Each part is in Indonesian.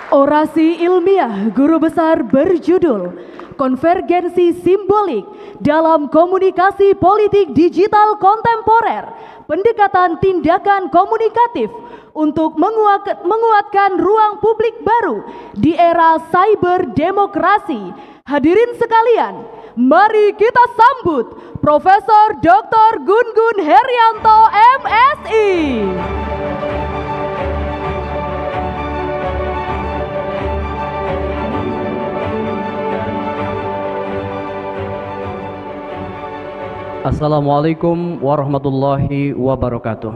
Orasi ilmiah guru besar berjudul Konvergensi Simbolik dalam Komunikasi Politik Digital Kontemporer, Pendekatan Tindakan Komunikatif untuk menguatkan ruang publik baru di era cyber demokrasi. Hadirin sekalian, mari kita sambut Profesor Dr. Gun Gun Herianto, MSI. Assalamualaikum warahmatullahi wabarakatuh.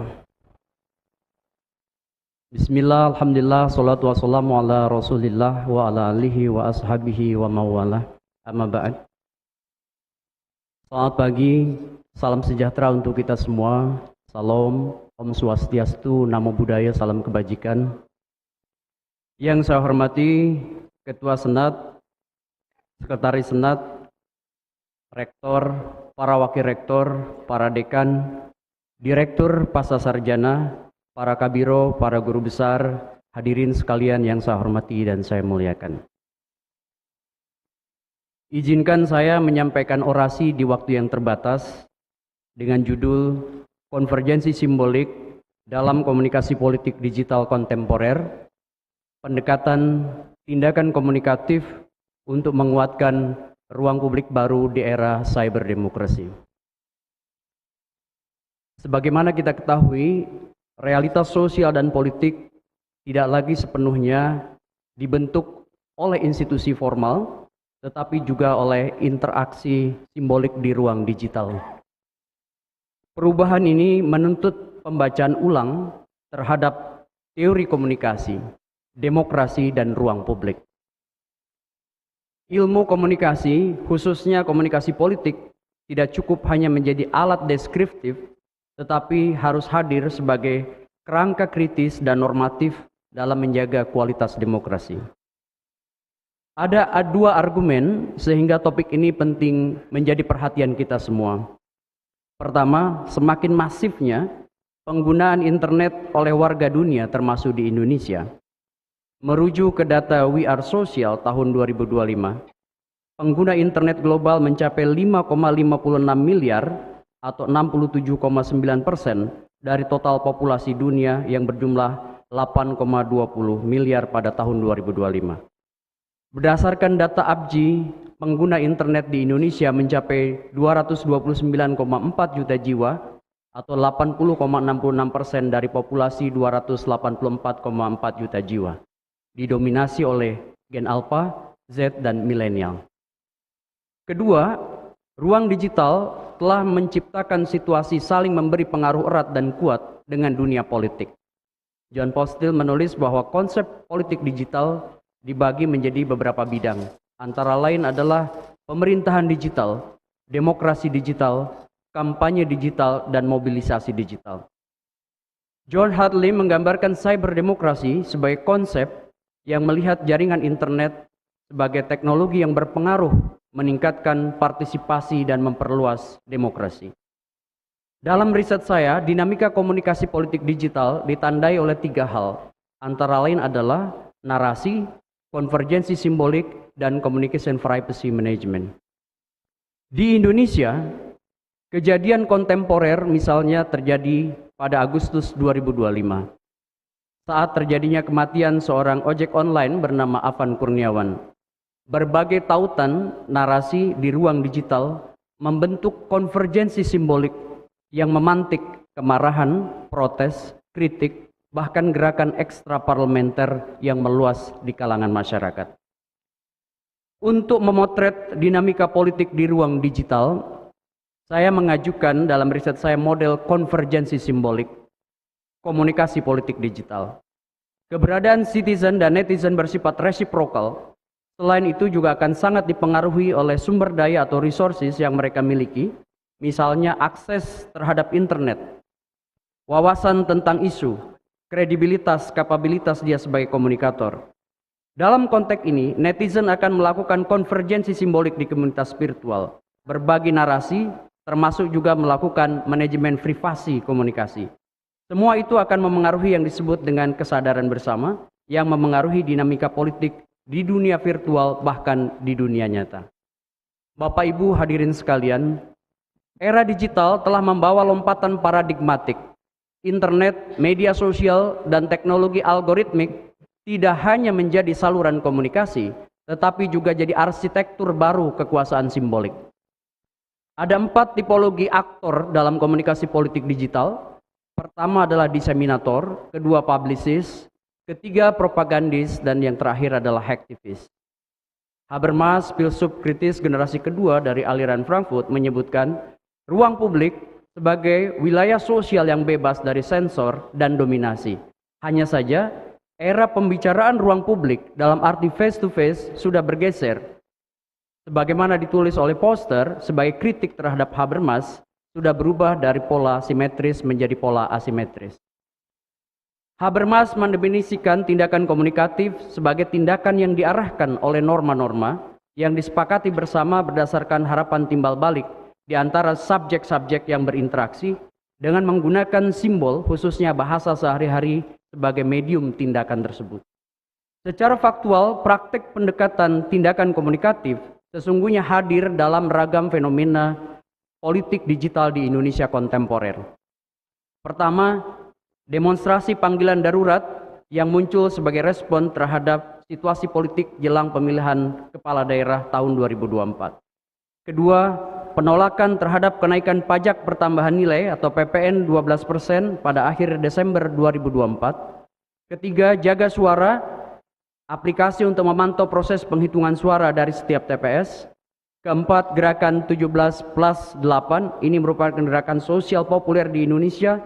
Bismillah, alhamdulillah, salatu wassalamu ala rasulillah wa ala alihi wa ashabihi wa mawalah. Amma ba'd. Selamat pagi, salam sejahtera untuk kita semua. Salam, Om Swastiastu, Namo Buddhaya, salam kebajikan. Yang saya hormati Ketua Senat, Sekretaris Senat, Rektor, para wakil rektor, para dekan, direktur pasca sarjana, para kabiro, para guru besar, hadirin sekalian yang saya hormati dan saya muliakan. Izinkan saya menyampaikan orasi di waktu yang terbatas dengan judul Konvergensi Simbolik dalam Komunikasi Politik Digital Kontemporer, Pendekatan Tindakan Komunikatif untuk menguatkan ruang publik baru di era cyber demokrasi. Sebagaimana kita ketahui, realitas sosial dan politik tidak lagi sepenuhnya dibentuk oleh institusi formal, tetapi juga oleh interaksi simbolik di ruang digital. Perubahan ini menuntut pembacaan ulang terhadap teori komunikasi, demokrasi, dan ruang publik. Ilmu komunikasi, khususnya komunikasi politik, tidak cukup hanya menjadi alat deskriptif, tetapi harus hadir sebagai kerangka kritis dan normatif dalam menjaga kualitas demokrasi. Ada dua argumen sehingga topik ini penting menjadi perhatian kita semua. Pertama, semakin masifnya penggunaan internet oleh warga dunia termasuk di Indonesia. Merujuk ke data We Are Social tahun 2025, pengguna internet global mencapai 5,56 miliar atau 67,9% dari total populasi dunia yang berjumlah 8,20 miliar pada tahun 2025. Berdasarkan data ABGI, pengguna internet di Indonesia mencapai 229,4 juta jiwa atau 80,66% dari populasi 284,4 juta jiwa. Didominasi oleh Gen Alpha, Z, dan Milenial. Kedua, ruang digital telah menciptakan situasi saling memberi pengaruh erat dan kuat dengan dunia politik. John Postil menulis bahwa konsep politik digital dibagi menjadi beberapa bidang. Antara lain adalah pemerintahan digital, demokrasi digital, kampanye digital, dan mobilisasi digital. John Hadley menggambarkan cyberdemokrasi sebagai konsep yang melihat jaringan internet sebagai teknologi yang berpengaruh meningkatkan partisipasi dan memperluas demokrasi. Dalam riset saya, dinamika komunikasi politik digital ditandai oleh tiga hal, antara lain adalah narasi, konvergensi simbolik, dan communication privacy management. Di Indonesia, kejadian kontemporer misalnya terjadi pada Agustus 2025. Saat terjadinya kematian seorang ojek online bernama Afan Kurniawan. Berbagai tautan narasi di ruang digital membentuk konvergensi simbolik yang memantik kemarahan, protes, kritik, bahkan gerakan ekstraparlementer yang meluas di kalangan masyarakat. Untuk memotret dinamika politik di ruang digital, saya mengajukan dalam riset saya model konvergensi simbolik komunikasi politik digital. Keberadaan citizen dan netizen bersifat reciprocal. Selain itu juga akan sangat dipengaruhi oleh sumber daya atau resources yang mereka miliki, misalnya akses terhadap internet, wawasan tentang isu, kredibilitas, kapabilitas dia sebagai komunikator. Dalam konteks ini, netizen akan melakukan konvergensi simbolik di komunitas spiritual, berbagi narasi, termasuk juga melakukan manajemen privasi komunikasi. Semua itu akan memengaruhi yang disebut dengan kesadaran bersama yang memengaruhi dinamika politik di dunia virtual bahkan di dunia nyata. Bapak Ibu hadirin sekalian, era digital telah membawa lompatan paradigmatik. Internet, media sosial, dan teknologi algoritmik tidak hanya menjadi saluran komunikasi, tetapi juga jadi arsitektur baru kekuasaan simbolik. Ada 4 tipologi aktor dalam komunikasi politik digital. Pertama adalah diseminator, kedua publicist, ketiga propagandis, dan yang terakhir adalah hacktivis. Habermas, filsuf kritis generasi kedua dari aliran Frankfurt, menyebutkan ruang publik sebagai wilayah sosial yang bebas dari sensor dan dominasi. Hanya saja, era pembicaraan ruang publik dalam arti face-to-face sudah bergeser. Sebagaimana ditulis oleh Foster sebagai kritik terhadap Habermas, sudah berubah dari pola simetris menjadi pola asimetris. Habermas mendefinisikan tindakan komunikatif sebagai tindakan yang diarahkan oleh norma-norma yang disepakati bersama berdasarkan harapan timbal balik di antara subjek-subjek yang berinteraksi dengan menggunakan simbol, khususnya bahasa sehari-hari, sebagai medium tindakan tersebut. Secara faktual, praktek pendekatan tindakan komunikatif sesungguhnya hadir dalam ragam fenomena politik digital di Indonesia kontemporer. Pertama, demonstrasi panggilan darurat yang muncul sebagai respon terhadap situasi politik jelang pemilihan kepala daerah tahun 2024. Kedua, penolakan terhadap kenaikan pajak pertambahan nilai atau PPN 12% pada akhir Desember 2024. Ketiga, jaga suara, aplikasi untuk memantau proses penghitungan suara dari setiap TPS. Keempat, gerakan 17+8, ini merupakan gerakan sosial populer di Indonesia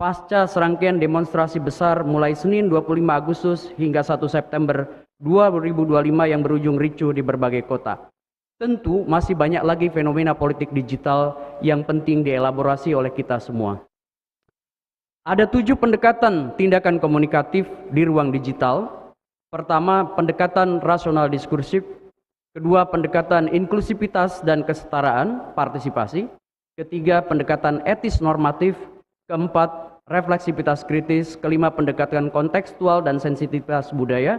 pasca serangkaian demonstrasi besar mulai Senin 25 Agustus hingga 1 September 2025 yang berujung ricuh di berbagai kota. Tentu masih banyak lagi fenomena politik digital yang penting dielaborasi oleh kita semua. Ada 7 pendekatan tindakan komunikatif di ruang digital. Pertama, pendekatan rasional diskursif. Kedua, pendekatan inklusivitas dan kesetaraan, partisipasi. Ketiga, pendekatan etis normatif. Keempat, refleksivitas kritis. Kelima, pendekatan kontekstual dan sensitivitas budaya.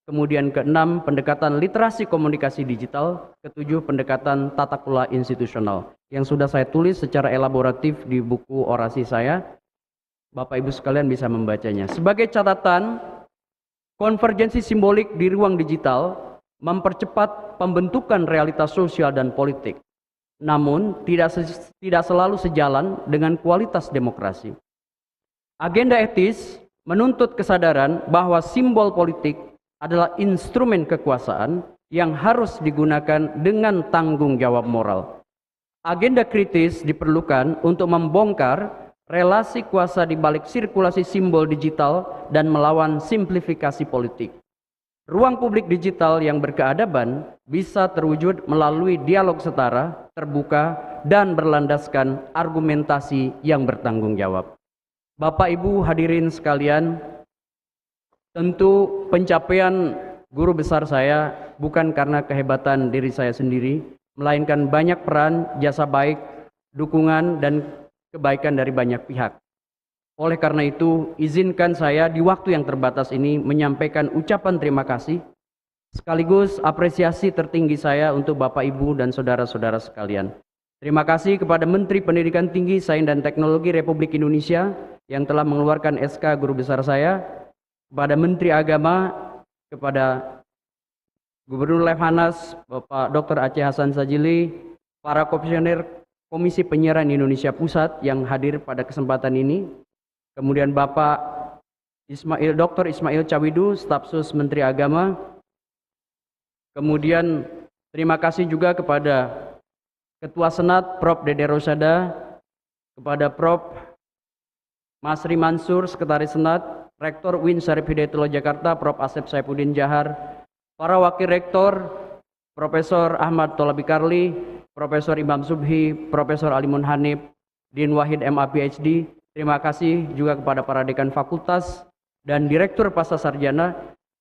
Kemudian keenam, pendekatan literasi komunikasi digital. Ketujuh, pendekatan tata kelola institusional yang sudah saya tulis secara elaboratif di buku orasi saya. Bapak Ibu sekalian bisa membacanya. Sebagai catatan, konvergensi simbolik di ruang digital mempercepat pembentukan realitas sosial dan politik. Namun tidak selalu sejalan dengan kualitas demokrasi. Agenda etis menuntut kesadaran bahwa simbol politik adalah instrumen kekuasaan yang harus digunakan dengan tanggung jawab moral. Agenda kritis diperlukan untuk membongkar relasi kuasa di balik sirkulasi simbol digital dan melawan simplifikasi politik. Ruang publik digital yang berkeadaban bisa terwujud melalui dialog setara, terbuka, dan berlandaskan argumentasi yang bertanggung jawab. Bapak Ibu hadirin sekalian, tentu pencapaian guru besar saya bukan karena kehebatan diri saya sendiri, melainkan banyak peran, jasa baik, dukungan, dan kebaikan dari banyak pihak. Oleh karena itu, izinkan saya di waktu yang terbatas ini menyampaikan ucapan terima kasih, sekaligus apresiasi tertinggi saya untuk Bapak Ibu dan saudara-saudara sekalian. Terima kasih kepada Menteri Pendidikan Tinggi, Sains dan Teknologi Republik Indonesia yang telah mengeluarkan SK guru besar saya, kepada Menteri Agama, kepada Gubernur Lemhanas, Bapak Dr. Aceh Hasan Sajili, para komisioner Komisi Penyiaran Indonesia Pusat yang hadir pada kesempatan ini, kemudian Bapak Dr. Ismail Cawidu, Staf Sus Menteri Agama. Kemudian terima kasih juga kepada Ketua Senat Prof. Dede Rosada, kepada Prof. Masri Mansur, Sekretaris Senat, Rektor UIN Syarif Hidayatullah Jakarta, Prof. Asep Saifuddin Jahar, para Wakil Rektor, Profesor Ahmad Tolabi Karli, Profesor Imam Subhi, Profesor Alimun Hanif, Din Wahid MA PhD. Terima kasih juga kepada para dekan fakultas dan Direktur Pasca Sarjana.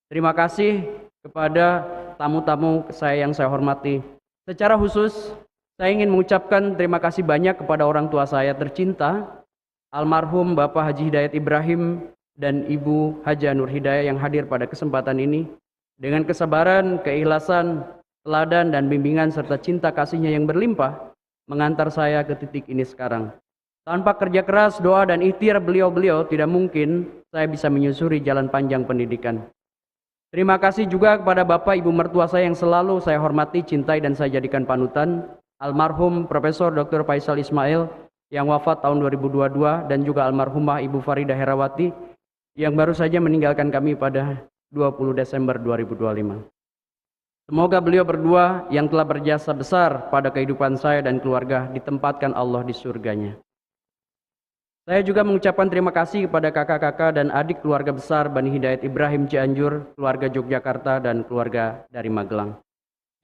Terima kasih kepada tamu-tamu saya yang saya hormati. Secara khusus, saya ingin mengucapkan terima kasih banyak kepada orang tua saya tercinta, almarhum Bapak Haji Hidayat Ibrahim, dan Ibu Haja Nur Hidayah yang hadir pada kesempatan ini. Dengan kesabaran, keikhlasan, teladan dan bimbingan serta cinta kasihnya yang berlimpah mengantar saya ke titik ini sekarang. Tanpa kerja keras, doa dan ikhtiar beliau-beliau tidak mungkin saya bisa menyusuri jalan panjang pendidikan. Terima kasih juga kepada Bapak Ibu mertua saya yang selalu saya hormati, cintai dan saya jadikan panutan. Almarhum Profesor Dr. Faisal Ismail yang wafat tahun 2022 dan juga almarhumah Ibu Faridah Herawati yang baru saja meninggalkan kami pada 20 Desember 2025. Semoga beliau berdua yang telah berjasa besar pada kehidupan saya dan keluarga ditempatkan Allah di surganya. Saya juga mengucapkan terima kasih kepada kakak-kakak dan adik keluarga besar Bani Hidayat Ibrahim Cianjur, keluarga Yogyakarta dan keluarga dari Magelang.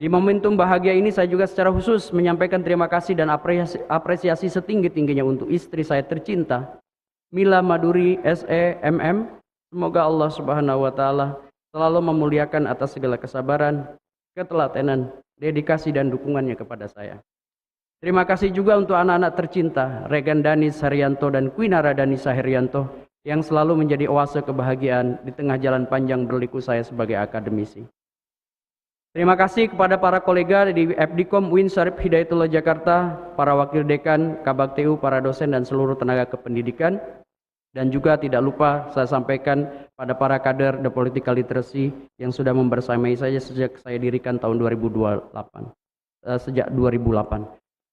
Di momentum bahagia ini saya juga secara khusus menyampaikan terima kasih dan apresiasi setinggi-tingginya untuk istri saya tercinta, Mila Maduri SEMM. Semoga Allah Subhanahu wa taala selalu memuliakan atas segala kesabaran, ketelatenan, dedikasi dan dukungannya kepada saya. Terima kasih juga untuk anak-anak tercinta Regan Danis Haryanto dan Kwinara Danisa Haryanto yang selalu menjadi oase kebahagiaan di tengah jalan panjang berliku saya sebagai akademisi. Terima kasih kepada para kolega di FDIKOM UIN Syarif Hidayatullah Jakarta, para wakil dekan, Kabak TU, para dosen dan seluruh tenaga kependidikan. Dan juga tidak lupa saya sampaikan pada para kader The Political Literacy yang sudah membersamai saya sejak saya dirikan tahun 2008.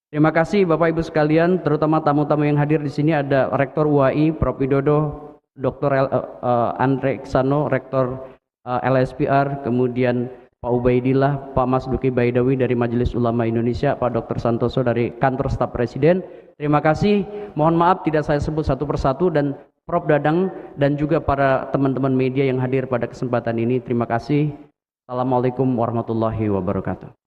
Terima kasih Bapak Ibu sekalian, terutama tamu-tamu yang hadir di sini ada Rektor UAI Prof. Widodo, Dr. Andre Iksano, Rektor LSPR, kemudian Pak Ubaidillah, Pak Mas Duki Baidawi dari Majelis Ulama Indonesia, Pak Dr. Santoso dari Kantor Staf Presiden. Terima kasih, mohon maaf tidak saya sebut satu persatu, dan Prof. Dadang dan juga para teman-teman media yang hadir pada kesempatan ini. Terima kasih. Assalamualaikum warahmatullahi wabarakatuh.